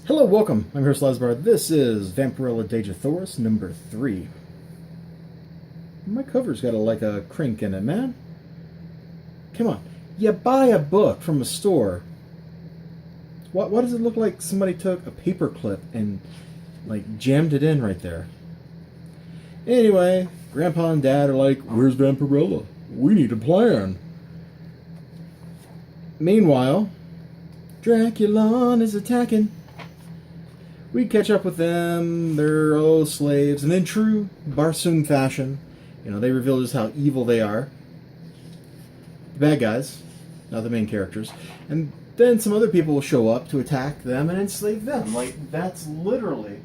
Hello, welcome. I'm here, Elizibar. This is Vampirella Dejah Thoris, number 3. My cover's got a crink in it, man. Come on. You buy a book from a store. What does it look like somebody took a paper clip and, jammed it in right there? Anyway, Grandpa and Dad are like, "Where's Vampirella? We need a plan." Meanwhile, Draculon is attacking. We catch up with them, they're all slaves, and in true Barsoom fashion, they reveal just how evil they are. The bad guys, not the main characters. And then some other people will show up to attack them and enslave them. That's literally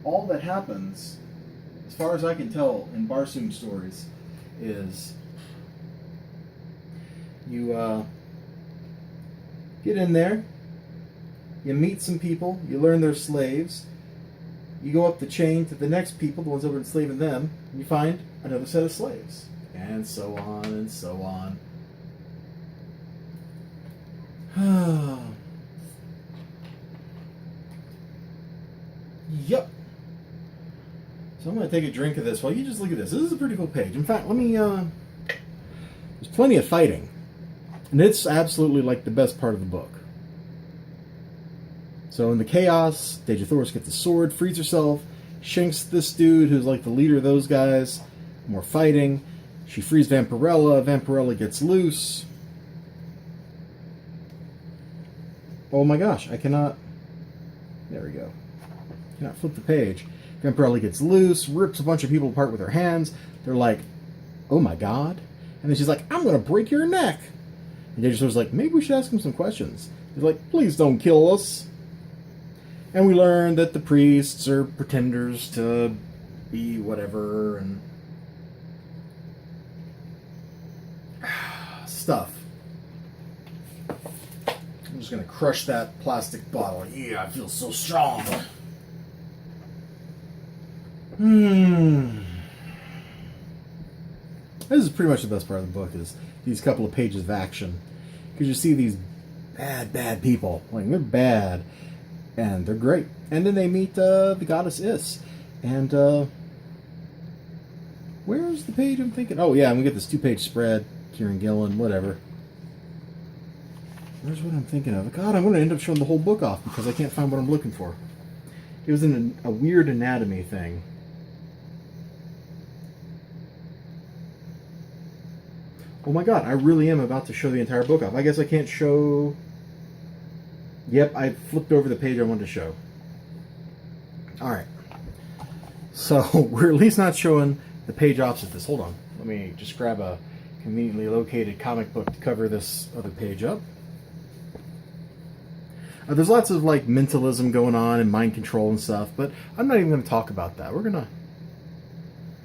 all that happens, as far as I can tell, in Barsoom stories, is you get in there, you meet some people, you learn they're slaves, you go up the chain to the next people, the ones that were enslaving them, and you find another set of slaves. And so on and so on. Yep. So I'm going to take a drink of this while you just look at this. This is a pretty cool page. In fact, there's plenty of fighting. And it's absolutely the best part of the book. So in the chaos, Dejah Thoris gets a sword, frees herself, shanks this dude who's the leader of those guys. More fighting. She frees Vampirella. Vampirella gets loose. Oh my gosh, I cannot... There we go. Cannot flip the page. Vampirella gets loose, rips a bunch of people apart with her hands. They're like, "Oh my god." And then she's like, "I'm going to break your neck." And Dejah Thoris is like, "Maybe we should ask him some questions." He's like, "Please don't kill us." And we learn that the priests are pretenders to be whatever and stuff. I'm just going to crush that plastic bottle. Yeah, I feel so strong. This is pretty much the best part of the book, is these couple of pages of action. Because you see these bad people. They're bad. And they're great. And then they meet the goddess Is. And where's the page I'm thinking? Oh yeah, and we get this 2-page spread. Kieran Gillen, whatever. Where's what I'm thinking of? God, I'm going to end up showing the whole book off because I can't find what I'm looking for. It was in a weird anatomy thing. Oh my god, I really am about to show the entire book off. I guess I can't show... Yep, I flipped over the page I wanted to show. Alright. So, we're at least not showing the page opposite this. Hold on. Let me just grab a conveniently located comic book to cover this other page up. There's lots of, mentalism going on and mind control and stuff, but I'm not even going to talk about that. We're going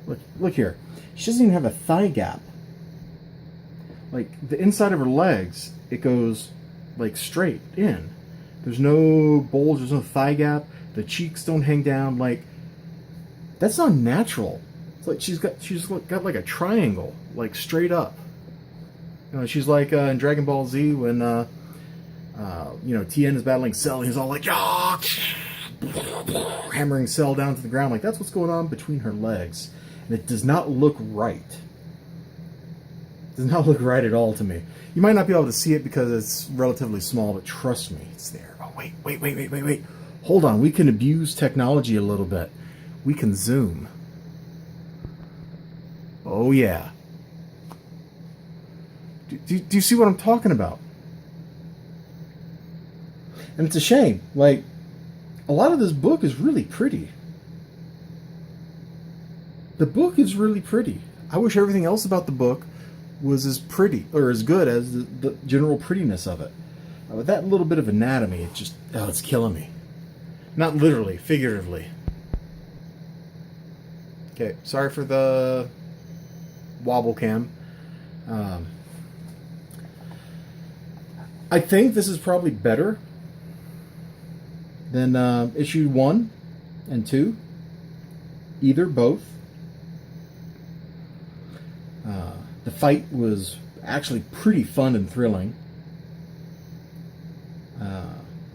to... Look here. She doesn't even have a thigh gap. The inside of her legs, it goes, straight in. There's no bulge, there's no thigh gap. The cheeks don't hang down. That's not natural. It's she's got a triangle, straight up. She's in Dragon Ball Z when Tien is battling Cell, and he's all "Yeah!" hammering Cell down to the ground. That's what's going on between her legs, and it does not look right. It does not look right at all to me. You might not be able to see it because it's relatively small, but trust me, it's there. Oh, wait. Hold on, we can abuse technology a little bit. We can zoom. Oh, yeah. Do you see what I'm talking about? And it's a shame. A lot of this book is really pretty. The book is really pretty. I wish everything else about the book was as pretty, or as good as the general prettiness of it. With that little bit of anatomy, it's killing me. Not literally, figuratively. Okay, sorry for the wobble cam. I think this is probably better than issue 1 and 2. Either, both. The fight was actually pretty fun and thrilling.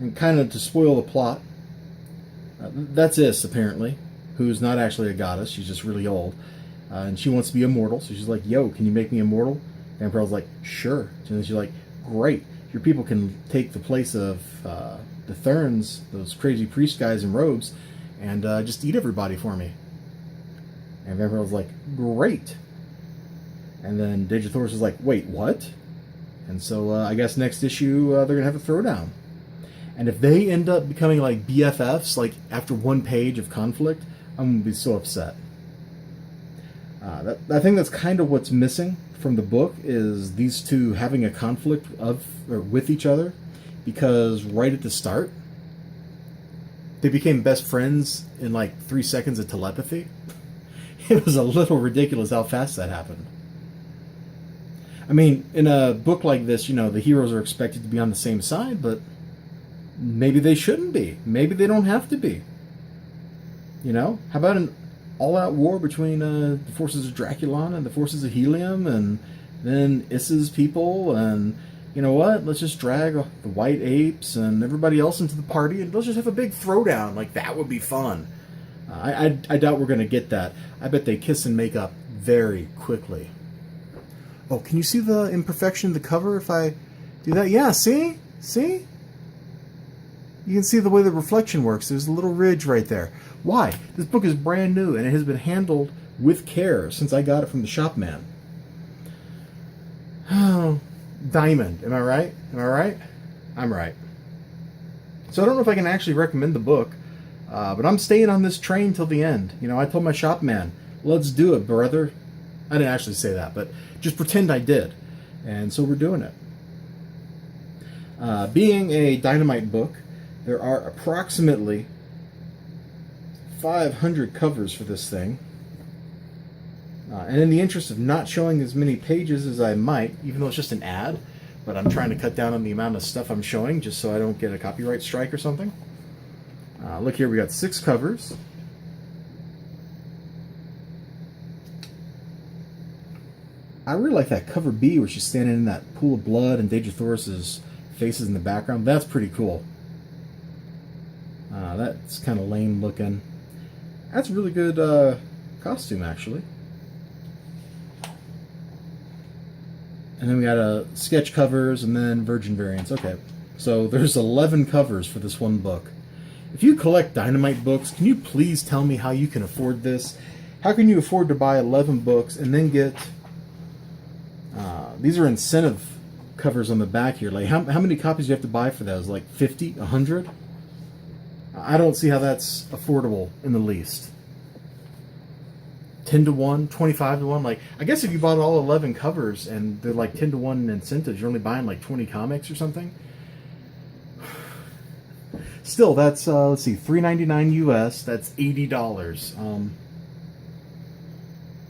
And kind of to spoil the plot, that's Is, apparently, who's not actually a goddess. She's just really old. And she wants to be immortal. So she's like, yo, can you make me immortal? And Vampirella's like, sure. And then she's like, great. Your people can take the place of the Therns, those crazy priest guys in robes, and just eat everybody for me. And Vampirella's like, great. And then Dejah Thoris is like, wait, what? And so I guess next issue they're going to have a throwdown. And if they end up becoming like BFFs, like after one page of conflict, I'm going to be so upset. I think that's kind of what's missing from the book, is these two having a conflict with each other, because right at the start, they became best friends in like 3 seconds of telepathy. It was a little ridiculous how fast that happened. I mean, in a book like this, the heroes are expected to be on the same side, but maybe they shouldn't be. Maybe they don't have to be. How about an all-out war between the forces of Draculon and the forces of Helium, and then Issa's people, and you know what? Let's just drag the White Apes and everybody else into the party, and let's just have a big throwdown. Like, that would be fun. I doubt we're going to get that. I bet they kiss and make up very quickly. Oh, can you see the imperfection of the cover if I do that? Yeah, see? See? You can see the way the reflection works. There's a little ridge right there. Why? This book is brand new, and it has been handled with care since I got it from the shop man. Oh, Diamond. Am I right? Am I right? I'm right. So I don't know if I can actually recommend the book, but I'm staying on this train till the end. I told my shop man, let's do it, brother. I didn't actually say that, but just pretend I did. And so we're doing it. Being a Dynamite book, there are approximately 500 covers for this thing. And in the interest of not showing as many pages as I might, even though it's just an ad, but I'm trying to cut down on the amount of stuff I'm showing just so I don't get a copyright strike or something. Look here, we got 6 covers. I really like that cover B where she's standing in that pool of blood and Dejah Thoris's face is in the background. That's pretty cool. That's kind of lame looking. That's a really good costume, actually. And then we got sketch covers and then virgin variants. Okay, so there's 11 covers for this one book. If you collect Dynamite books, can you please tell me how you can afford this? How can you afford to buy 11 books and then get... these are incentive covers on the back here. Like, how many copies do you have to buy for those? Like 50? 100? I don't see how that's affordable in the least. 10 to 1, 25 to 1. Like, I guess if you bought all 11 covers and they're like 10 to 1 in incentives, you're only buying like 20 comics or something. Still, that's let's see, $3.99 US. That's $80.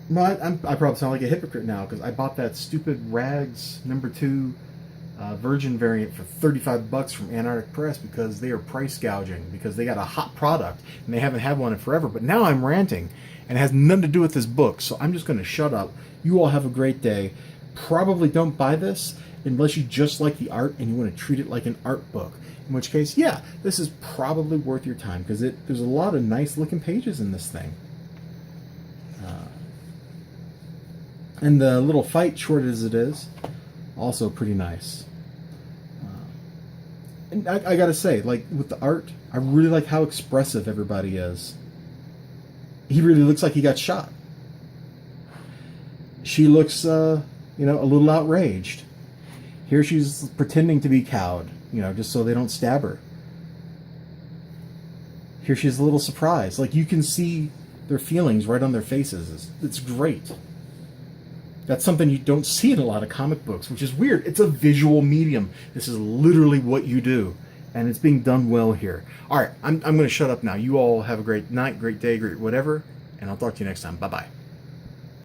No, I probably sound like a hypocrite now because I bought that stupid Rags #2 Virgin variant for $35 from Antarctic Press because they are price gouging, because they got a hot product and they haven't had one in forever. But now I'm ranting and it has nothing to do with this book, so I'm just going to shut up. You all have a great day. Probably don't buy this unless you just like the art and you want to treat it like an art book. In which case, yeah, this is probably worth your time because there's a lot of nice looking pages in this thing. And the little fight, short as it is, also pretty nice. And I gotta say, like, with the art, I really like how expressive everybody is. He really looks like he got shot. She looks, a little outraged. Here she's pretending to be cowed, just so they don't stab her. Here she's a little surprised. Like, you can see their feelings right on their faces. It's great. That's something you don't see in a lot of comic books, which is weird. It's a visual medium. This is literally what you do, and it's being done well here. All right, I'm going to shut up now. You all have a great night, great day, great whatever, and I'll talk to you next time. Bye-bye.